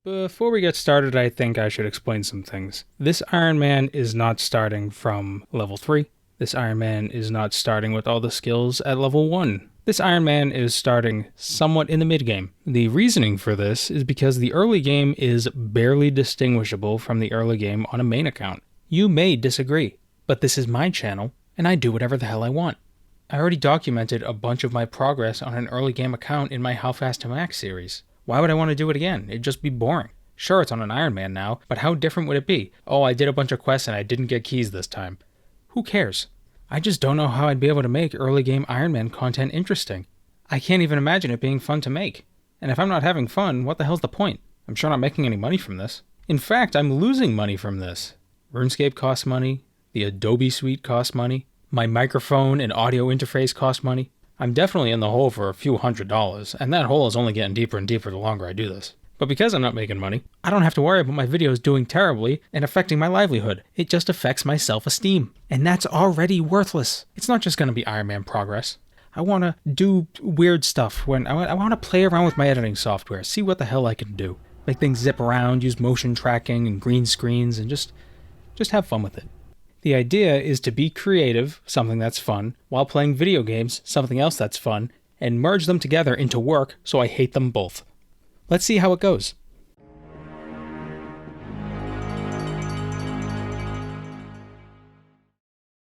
Before we get started, I think I should explain some things. This Ironman is not starting from level 3. This Ironman is not starting with all the skills at level 1. This Ironman is starting somewhat in the mid-game. The reasoning for this is because the early game is barely distinguishable from the early game on a main account. You may disagree, but this is my channel, and I do whatever the hell I want. I already documented a bunch of my progress on an early game account in my How Fast to Max series. Why would I want to do it again? It'd just be boring. Sure, it's on an Ironman now, but how different would it be? Oh, I did a bunch of quests and I didn't get keys this time. Who cares? I just don't know how I'd be able to make early game Ironman content interesting. I can't even imagine it being fun to make. And if I'm not having fun, what the hell's the point? I'm sure not making any money from this. In fact, I'm losing money from this. Runescape costs money. The Adobe suite costs money. My microphone and audio interface cost money. I'm definitely in the hole for a few $100s, and that hole is only getting deeper and deeper the longer I do this. But because I'm not making money, I don't have to worry about my videos doing terribly and affecting my livelihood. It just affects my self-esteem. And that's already worthless. It's not just going to be Ironman progress. I want to do weird stuff when I want to play around with my editing software, see what the hell I can do. Make things zip around, use motion tracking and green screens, and just have fun with it. The idea is to be creative, something that's fun, while playing video games, something else that's fun, and merge them together into work so I hate them both. Let's see how it goes.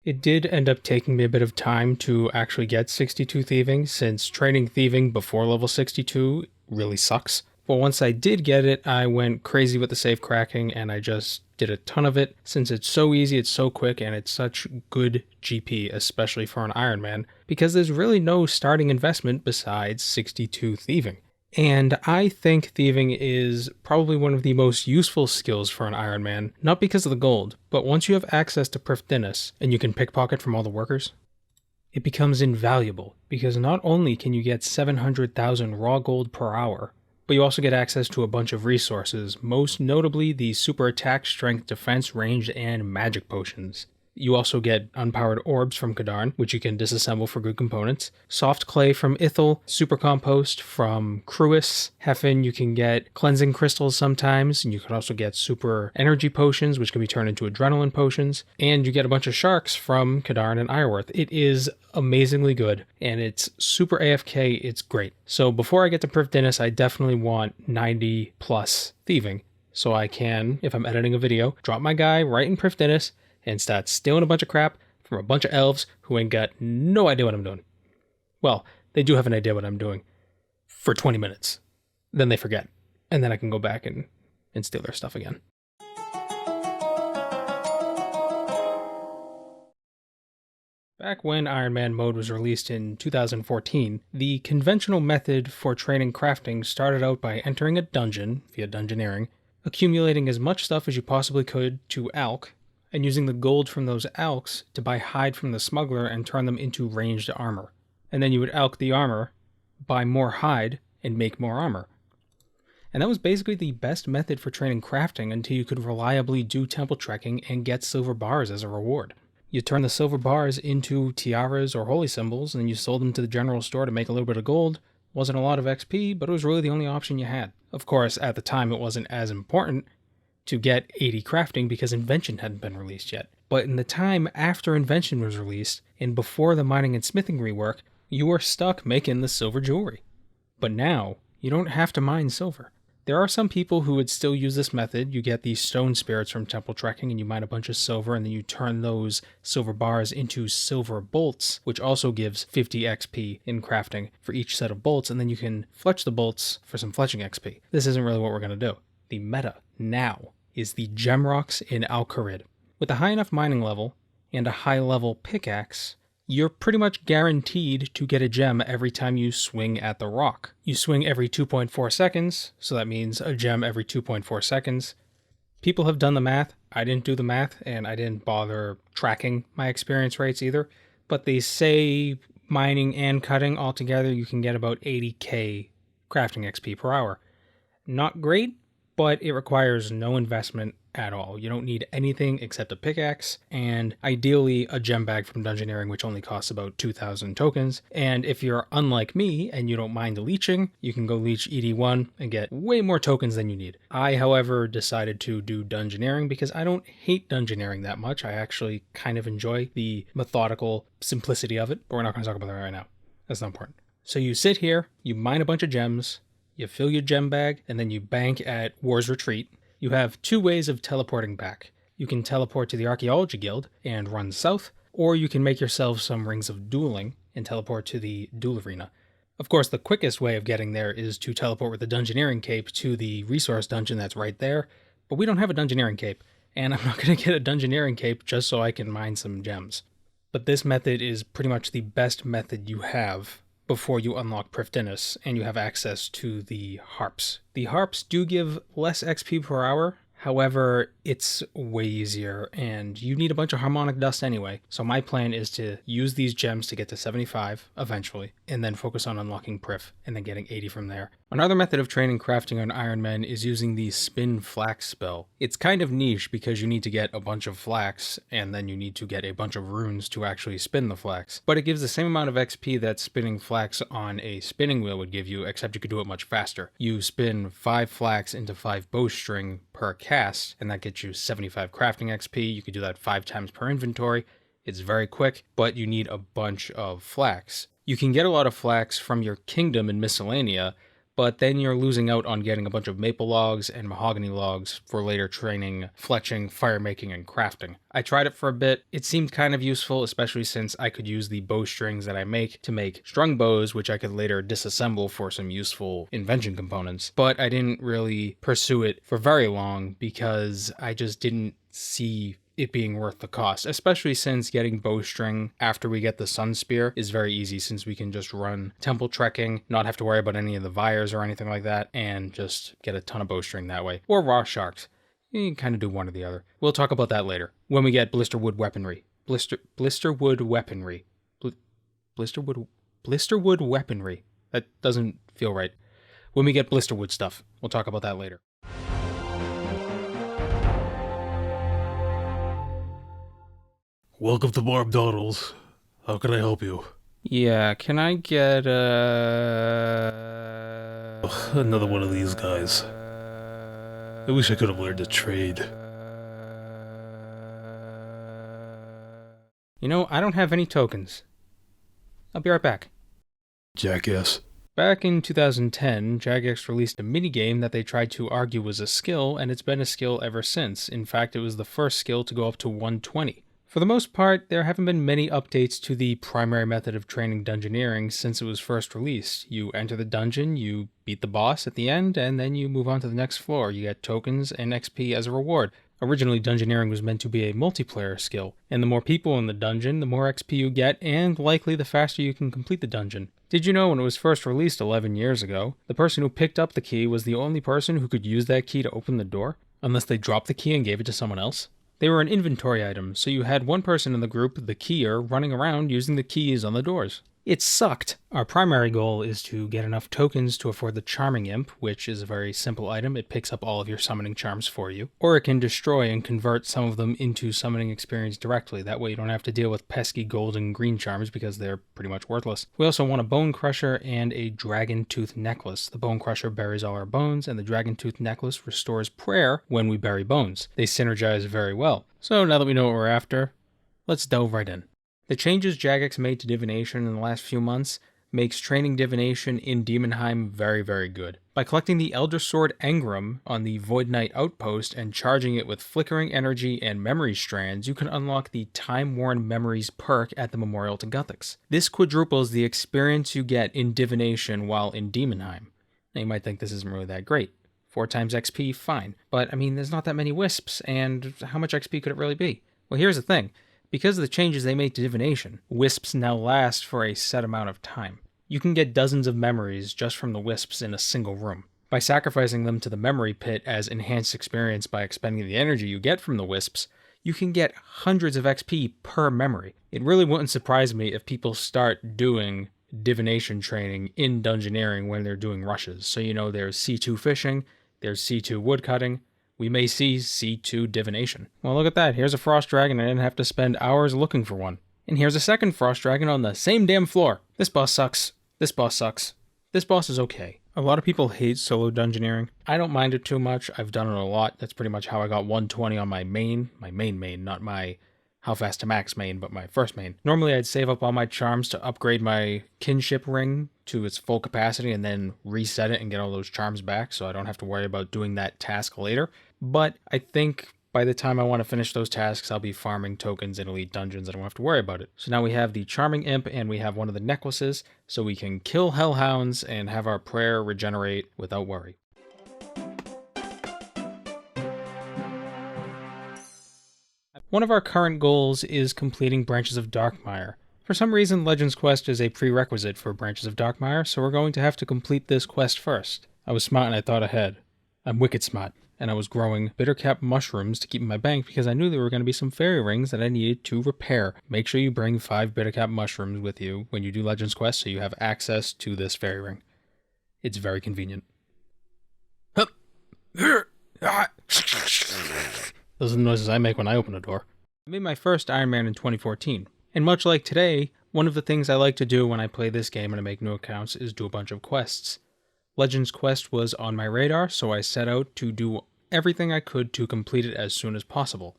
It did end up taking me a bit of time to actually get 62 Thieving, since training Thieving before level 62 really sucks. But once I did get it, I went crazy with the safe cracking, and I just did a ton of it, since it's so easy, it's so quick, and it's such good GP, especially for an Ironman, because there's really no starting investment besides 62 Thieving. And I think Thieving is probably one of the most useful skills for an Ironman, not because of the gold, but once you have access to Prifddinas, and you can pickpocket from all the workers, it becomes invaluable, because not only can you get 700,000 raw gold per hour, but you also get access to a bunch of resources, most notably the super attack, strength, defense, range, and magic potions. You also get unpowered orbs from Kadarn, which you can disassemble for good components. Soft clay from Ithel, super compost from Cruis. Heffen, you can get cleansing crystals sometimes, and you can also get super energy potions, which can be turned into adrenaline potions. And you get a bunch of sharks from Kadarn and Ireworth. It is amazingly good, and it's super AFK, it's great. So before I get to Prifddinas, I definitely want 90 plus Thieving, so I can, if I'm editing a video, drop my guy right in Prifddinas, and start stealing a bunch of crap from a bunch of elves who ain't got no idea what I'm doing. Well, they do have an idea what I'm doing for 20 minutes. Then they forget. And then I can go back and steal their stuff again. Back when Ironman mode was released in 2014, the conventional method for training crafting started out by entering a dungeon via Dungeoneering, accumulating as much stuff as you possibly could to alch, and using the gold from those alchs to buy hide from the smuggler and turn them into ranged armor. And then you would alch the armor, buy more hide, and make more armor. And that was basically the best method for training crafting until you could reliably do temple trekking and get silver bars as a reward. You turn the silver bars into tiaras or holy symbols, and you sold them to the general store to make a little bit of gold. Wasn't a lot of XP, but it was really the only option you had. Of course, at the time it wasn't as important to get 80 crafting because Invention hadn't been released yet. But in the time after Invention was released, and before the mining and smithing rework, you were stuck making the silver jewelry. But now, you don't have to mine silver. There are some people who would still use this method. You get these stone spirits from temple trekking, and you mine a bunch of silver, and then you turn those silver bars into silver bolts, which also gives 50 XP in crafting for each set of bolts, and then you can fletch the bolts for some fletching XP. This isn't really what we're going to do. The meta now is the gem rocks in Al-Kharid. With a high enough mining level and a high level pickaxe, you're pretty much guaranteed to get a gem every time you swing at the rock. You swing every 2.4 seconds, so that means a gem every 2.4 seconds. People have done the math. I didn't do the math, and I didn't bother tracking my experience rates either, but they say mining and cutting altogether, you can get about 80k crafting XP per hour. Not great, but it requires no investment at all. You don't need anything except a pickaxe, and ideally a gem bag from Dungeoneering, which only costs about 2,000 tokens. And if you're unlike me and you don't mind leeching, you can go leech ED1 and get way more tokens than you need. I, however, decided to do Dungeoneering because I don't hate Dungeoneering that much. I actually kind of enjoy the methodical simplicity of it, but we're not going to talk about that right now. That's not important. So you sit here, you mine a bunch of gems, you fill your gem bag, and then you bank at War's Retreat. You have two ways of teleporting back. You can teleport to the Archaeology Guild and run south, or you can make yourself some Rings of Dueling and teleport to the Duel Arena. Of course, the quickest way of getting there is to teleport with the Dungeoneering Cape to the resource dungeon that's right there, but we don't have a Dungeoneering Cape, and I'm not going to get a Dungeoneering Cape just so I can mine some gems. But this method is pretty much the best method you have before you unlock Prifddinas and you have access to the harps. The harps do give less XP per hour, however, it's way easier and you need a bunch of harmonic dust anyway. So my plan is to use these gems to get to 75 eventually, and then focus on unlocking Prif and then getting 80 from there. Another method of training crafting on Ironman is using the spin flax spell. It's kind of niche because you need to get a bunch of flax and then you need to get a bunch of runes to actually spin the flax. But it gives the same amount of XP that spinning flax on a spinning wheel would give you, except you could do it much faster. You spin 5 flax into 5 bowstring per cast, and that gets you 75 crafting XP. You could do that 5 times per inventory. It's very quick, but you need a bunch of flax. You can get a lot of flax from your kingdom in Miscellanea, but then you're losing out on getting a bunch of maple logs and mahogany logs for later training, fletching, fire making, and crafting. I tried it for a bit. It seemed kind of useful, especially since I could use the bowstrings that I make to make strung bows, which I could later disassemble for some useful invention components. But I didn't really pursue it for very long because I just didn't see it being worth the cost, especially since getting bowstring after we get the sun spear is very easy, since we can just run temple trekking, not have to worry about any of the vires or anything like that, and just get a ton of bowstring that way. Or raw sharks. You can kind of do one or the other. We'll talk about that later when we get blisterwood weaponry. Blisterwood weaponry. Blisterwood weaponry. That doesn't feel right. When we get blisterwood stuff, we'll talk about that later. Welcome to McDonald's. How can I help you? Yeah, can I get Another one of these guys. I wish I could have learned to trade. You know, I don't have any tokens. I'll be right back. Jackass. Back in 2010, Jagex released a minigame that they tried to argue was a skill, and it's been a skill ever since. In fact, it was the first skill to go up to 120. For the most part, there haven't been many updates to the primary method of training Dungeoneering since it was first released. You enter the dungeon, you beat the boss at the end, and then you move on to the next floor. You get tokens and XP as a reward. Originally, Dungeoneering was meant to be a multiplayer skill, and the more people in the dungeon, the more XP you get, and likely the faster you can complete the dungeon. Did you know when it was first released 11 years ago, the person who picked up the key was the only person who could use that key to open the door, unless they dropped the key and gave it to someone else? They were an inventory item, so you had one person in the group, the keyer, running around using the keys on the doors. It sucked. Our primary goal is to get enough tokens to afford the Charming Imp, which is a very simple item. It picks up all of your summoning charms for you. Or it can destroy and convert some of them into summoning experience directly. That way you don't have to deal with pesky gold and green charms because they're pretty much worthless. We also want a Bone Crusher and a Dragon Tooth Necklace. The Bone Crusher buries all our bones, and the Dragon Tooth Necklace restores prayer when we bury bones. They synergize very well. So now that we know what we're after, let's delve right in. The changes Jagex made to divination in the last few months makes training divination in Demonheim very, very good. By collecting the Elder Sword Engram on the Void Knight outpost and charging it with flickering energy and memory strands, you can unlock the Time-Worn Memories perk at the Memorial to Guthix. This quadruples the experience you get in divination while in Demonheim. Now you might think this isn't really that great. 4 times XP, fine. But I mean, there's not that many wisps, and how much XP could it really be? Well, here's the thing. Because of the changes they made to divination, wisps now last for a set amount of time. You can get dozens of memories just from the wisps in a single room. By sacrificing them to the memory pit as enhanced experience by expending the energy you get from the wisps, you can get hundreds of XP per memory. It really wouldn't surprise me if people start doing divination training in Dungeoneering when they're doing rushes. So you know there's C2 fishing, there's C2 woodcutting. we may see C2 divination. Well, look at that. Here's a frost dragon. I didn't have to spend hours looking for one. And here's a second frost dragon on the same damn floor. This boss sucks. This boss sucks. This boss is okay. A lot of people hate solo dungeoneering. I don't mind it too much. I've done it a lot. That's pretty much how I got 120 on my main, not my how fast to max main, but my first main. Normally I'd save up all my charms to upgrade my kinship ring to its full capacity and then reset it and get all those charms back so I don't have to worry about doing that task later. But I think by the time I want to finish those tasks, I'll be farming tokens in elite dungeons. I don't have to worry about it. So now we have the Charming Imp and we have one of the necklaces, so we can kill hellhounds and have our prayer regenerate without worry. One of our current goals is completing Branches of Darkmire. For some reason, Legends Quest is a prerequisite for Branches of Darkmire, so we're going to have to complete this quest first. I was smart and I thought ahead. I'm wicked smart. And I was growing bittercap mushrooms to keep in my bank because I knew there were going to be some fairy rings that I needed to repair. Make sure you bring 5 bittercap mushrooms with you when you do Legends Quest so you have access to this fairy ring. It's very convenient. Those are the noises I make when I open a door. I made my first Ironman in 2014, and much like today, one of the things I like to do when I play this game and I make new accounts is do a bunch of quests. Legends Quest was on my radar, so I set out to do everything I could to complete it as soon as possible.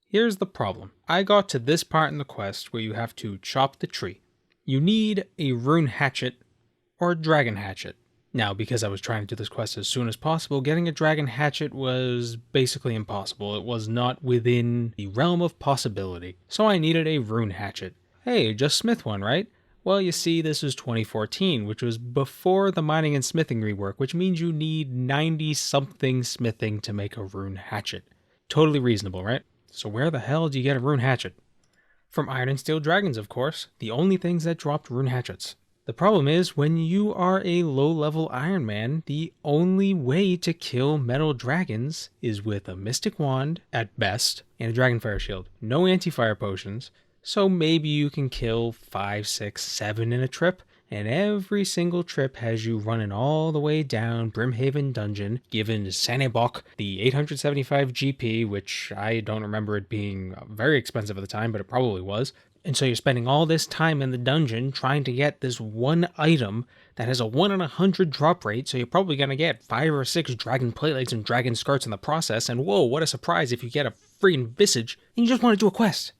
Here's the problem. I got to this part in the quest where you have to chop the tree. You need a rune hatchet or a dragon hatchet. Now, because I was trying to do this quest as soon as possible, getting a dragon hatchet was basically impossible. It was not within the realm of possibility. So I needed a rune hatchet. Hey, just smith one, right? Well, you see, this is 2014, which was before the mining and smithing rework, which means you need 90-something smithing to make a rune hatchet. Totally reasonable, right? So where the hell do you get a rune hatchet? From Iron and Steel Dragons, of course. The only things that dropped rune hatchets. The problem is, when you are a low-level Iron Man, the only way to kill metal dragons is with a Mystic Wand, at best, and a Dragonfire Shield. No anti-fire potions, so maybe you can kill 5, 6, 7 in a trip, and every single trip has you running all the way down Brimhaven Dungeon, giving Sanebok the 875 GP, which I don't remember it being very expensive at the time, but it probably was. And so you're spending all this time in the dungeon trying to get this one item that has a 1 in 100 drop rate, so you're probably going to get 5 or 6 dragon platelets and dragon skirts in the process, and whoa, what a surprise if you get a freaking visage, and you just want to do a quest.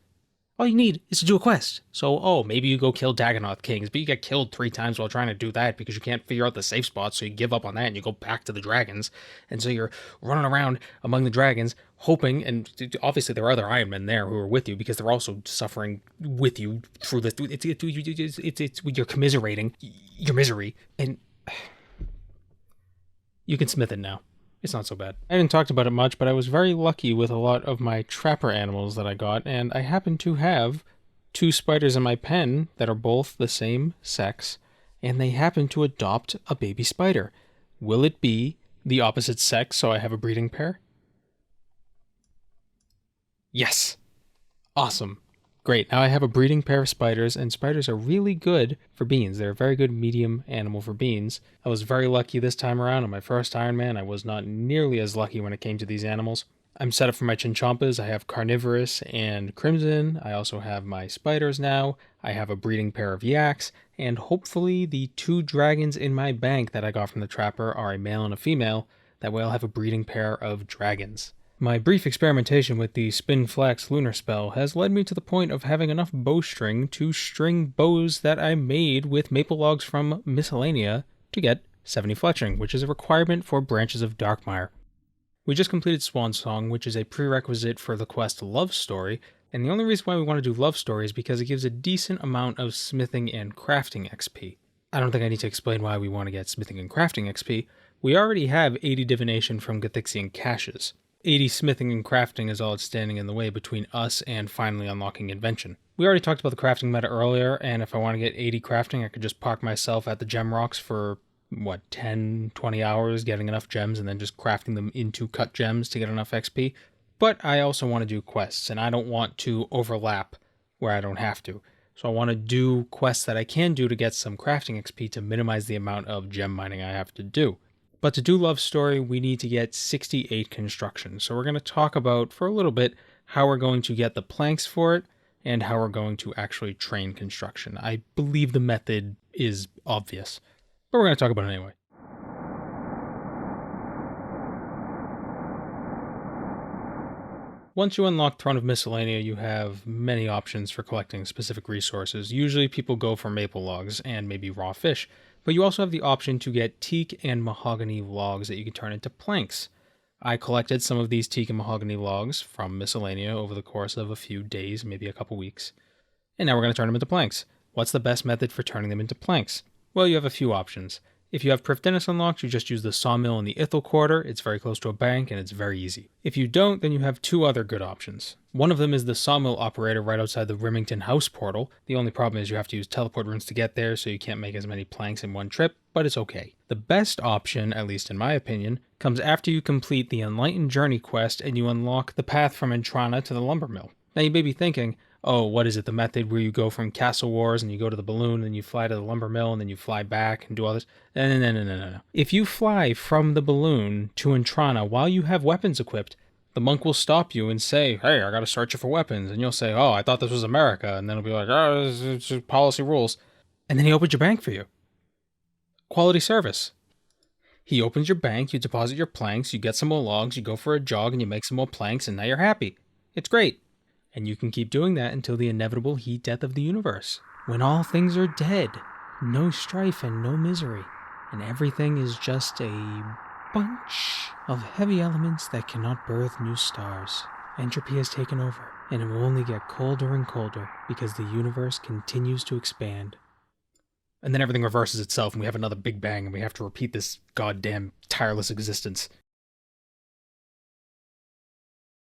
All you need is to do a quest. So, maybe you go kill Dagonoth Kings, but you get killed 3 times while trying to do that because you can't figure out the safe spot, so you give up on that and you go back to the dragons. And so you're running around among the dragons, hoping, and obviously there are other Iron Men there who are with you because they're also suffering with you through this. You're commiserating your misery, and you can smith it now. It's not so bad. I didn't talk about it much, but I was very lucky with a lot of my trapper animals that I got, and I happen to have 2 spiders in my pen that are both the same sex, and they happen to adopt a baby spider. Will it be the opposite sex, so I have a breeding pair? Yes! Awesome. Great, now I have a breeding pair of spiders, and spiders are really good for beans. They're a very good medium animal for beans. I was very lucky this time around. On my first Ironman, I was not nearly as lucky when it came to these animals. I'm set up for my Chinchompas. I have Carnivorous and Crimson. I also have my spiders now. I have a breeding pair of yaks, and hopefully the 2 dragons in my bank that I got from the trapper are a male and a female. That way I'll have a breeding pair of dragons. My brief experimentation with the Spin Flax lunar spell has led me to the point of having enough bowstring to string bows that I made with maple logs from Miscellanea to get 70 fletching, which is a requirement for Branches of Darkmire. We just completed Swan Song, which is a prerequisite for the quest Love Story, and the only reason why we want to do Love Story is because it gives a decent amount of smithing and crafting XP. I don't think I need to explain why we want to get smithing and crafting XP. We already have 80 divination from Gathixian caches. 80 smithing and crafting is all it's standing in the way between us and finally unlocking Invention. We already talked about the crafting meta earlier, and if I want to get 80 crafting, I could just park myself at the gem rocks for, 10, 20 hours, getting enough gems, and then just crafting them into cut gems to get enough XP. But I also want to do quests, and I don't want to overlap where I don't have to. So I want to do quests that I can do to get some crafting XP to minimize the amount of gem mining I have to do. But to do Love Story, we need to get 68 construction. So we're going to talk about, for a little bit, how we're going to get the planks for it and how we're going to actually train construction. I believe the method is obvious, but we're going to talk about it anyway. Once you unlock Throne of Miscellanea, you have many options for collecting specific resources. Usually people go for maple logs and maybe raw fish, but you also have the option to get teak and mahogany logs that you can turn into planks. I collected some of these teak and mahogany logs from Miscellanea over the course of a few days, maybe a couple weeks. And now we're going to turn them into planks. What's the best method for turning them into planks? Well, you have a few options. If you have Prifddinas unlocked, you just use the sawmill in the Ithel Quarter. It's very close to a bank and it's very easy. If you don't, then you have two other good options. One of them is the sawmill operator right outside the Rimington House portal. The only problem is you have to use teleport runes to get there, so you can't make as many planks in one trip, but it's okay. The best option, at least in my opinion, comes after you complete the Enlightened Journey quest and you unlock the path from Entrana to the lumber mill. Now you may be thinking, oh, what is it, the method where you go from Castle Wars and you go to the balloon and you fly to the lumber mill and then you fly back and do all this? No. If you fly from the balloon to Entrana while you have weapons equipped, the monk will stop you and say, hey, I gotta search you for weapons. And you'll say, oh, I thought this was America. And then it'll be like, oh, it's just policy rules. And then he opens your bank for you. Quality service. He opens your bank, you deposit your planks, you get some more logs, you go for a jog and you make some more planks, and now you're happy. It's great. And you can keep doing that until the inevitable heat death of the universe. When all things are dead, no strife and no misery, and everything is just a bunch of heavy elements that cannot birth new stars. Entropy has taken over, and it will only get colder and colder because the universe continues to expand. And then everything reverses itself and we have another Big Bang and we have to repeat this goddamn tireless existence.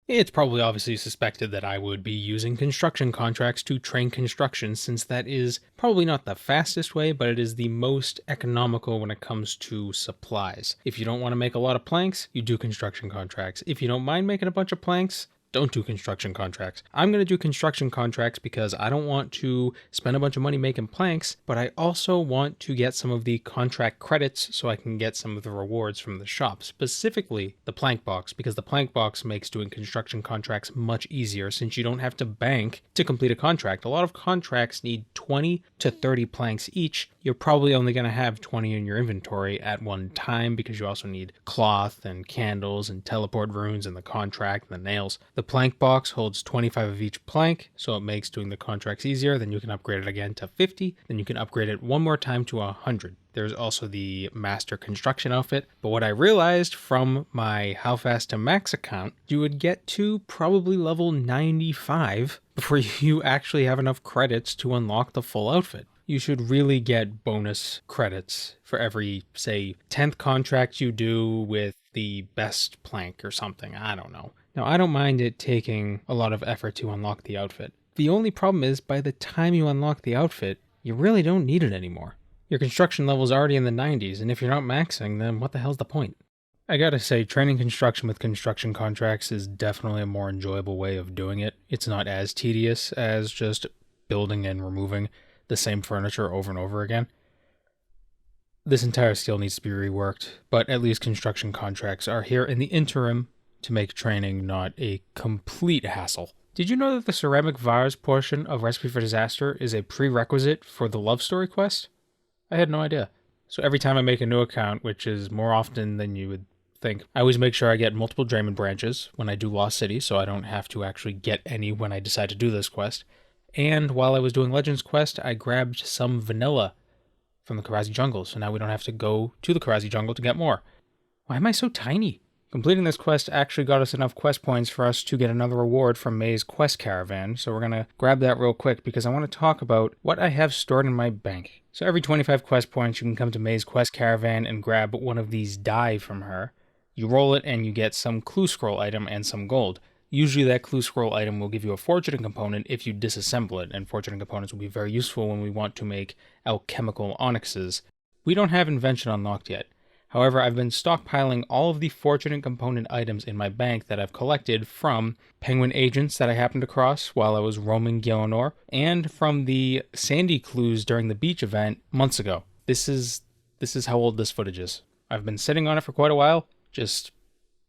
It's probably obviously suspected that I would be using construction contracts to train construction, since that is probably not the fastest way, but it is the most economical when it comes to supplies. If you don't want to make a lot of planks, you do construction contracts. If you don't mind making a bunch of planks, don't do construction contracts. I'm going to do construction contracts because I don't want to spend a bunch of money making planks, but I also want to get some of the contract credits so I can get some of the rewards from the shop, specifically the plank box, because the plank box makes doing construction contracts much easier since you don't have to bank to complete a contract. A lot of contracts need 20 to 30 planks each. You're probably only going to have 20 in your inventory at one time because you also need cloth and candles and teleport runes and the contract and the nails. The plank box holds 25 of each plank, so it makes doing the contracts easier. Then you can upgrade it again to 50. Then you can upgrade it one more time to 100. There's also the master construction outfit. But what I realized from my How Fast to Max account, you would get to probably level 95 before you actually have enough credits to unlock the full outfit. You should really get bonus credits for every, say, 10th contract you do with the best plank or something. I don't know. Now, I don't mind it taking a lot of effort to unlock the outfit. The only problem is, by the time you unlock the outfit, you really don't need it anymore. Your construction level's already in the 90s, and if you're not maxing, then what the hell's the point? I gotta say, training construction with construction contracts is definitely a more enjoyable way of doing it. It's not as tedious as just building and removing the same furniture over and over again. This entire skill needs to be reworked, but at least construction contracts are here in the interim to make training not a complete hassle. Did you know that the ceramic vase portion of Recipe for Disaster is a prerequisite for the Love Story quest? I had no idea. So every time I make a new account, which is more often than you would think, I always make sure I get multiple Draymond branches when I do Lost City, so I don't have to actually get any when I decide to do this quest. And while I was doing Legends quest, I grabbed some vanilla from the Karazi jungle, so now we don't have to go to the Karazi jungle to get more. Why am I so tiny? Completing this quest actually got us enough quest points for us to get another reward from May's quest caravan, so we're going to grab that real quick because I want to talk about what I have stored in my bank. So every 25 quest points, you can come to May's quest caravan and grab one of these die from her. You roll it and you get some clue scroll item and some gold. Usually that clue scroll item will give you a fortune component if you disassemble it, and fortune components will be very useful when we want to make alchemical onyxes. We don't have invention unlocked yet. However, I've been stockpiling all of the fortunate component items in my bank that I've collected from penguin agents that I happened across while I was roaming Gielinor, and from the sandy clues during the beach event months ago. This is how old this footage is. I've been sitting on it for quite a while, just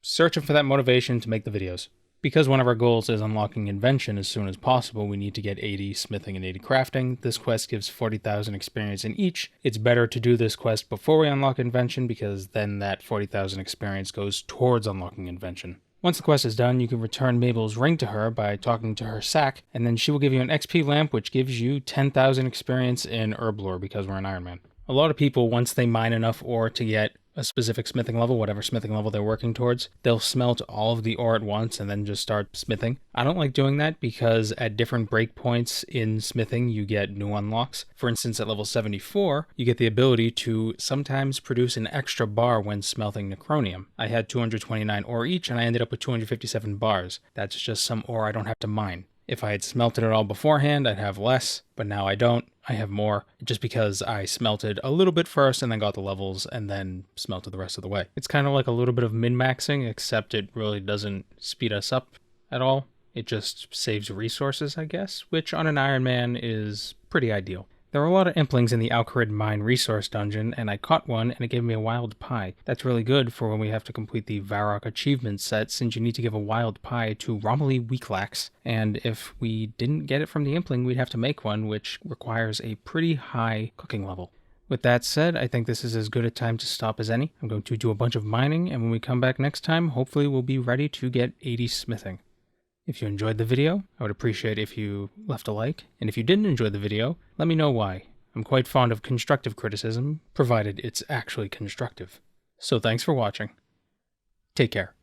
searching for that motivation to make the videos. Because one of our goals is unlocking invention as soon as possible, we need to get 80 smithing and 80 crafting. This quest gives 40,000 experience in each. It's better to do this quest before we unlock invention because then that 40,000 experience goes towards unlocking invention. Once the quest is done, you can return Mabel's ring to her by talking to her sack, and then she will give you an XP lamp which gives you 10,000 experience in herb lore because we're an Ironman. A lot of people, once they mine enough ore to get a specific smithing level, whatever smithing level they're working towards, they'll smelt all of the ore at once and then just start smithing. I don't like doing that because at different breakpoints in smithing, you get new unlocks. For instance, at level 74, you get the ability to sometimes produce an extra bar when smelting necronium. I had 229 ore each and I ended up with 257 bars. That's just some ore I don't have to mine. If I had smelted it all beforehand, I'd have less, but now I don't. I have more, just because I smelted a little bit first and then got the levels and then smelted the rest of the way. It's kind of like a little bit of min-maxing, except it really doesn't speed us up at all. It just saves resources, I guess, which on an Ironman is pretty ideal. There are a lot of implings in the Alcarid Mine resource dungeon, and I caught one and it gave me a wild pie. That's really good for when we have to complete the Varrock achievement set, since you need to give a wild pie to Romilly Weaklax, and if we didn't get it from the impling, we'd have to make one, which requires a pretty high cooking level. With that said, I think this is as good a time to stop as any. I'm going to do a bunch of mining, and when we come back next time, hopefully we'll be ready to get 80 smithing. If you enjoyed the video, I would appreciate if you left a like, and if you didn't enjoy the video, let me know why. I'm quite fond of constructive criticism, provided it's actually constructive. So thanks for watching. Take care.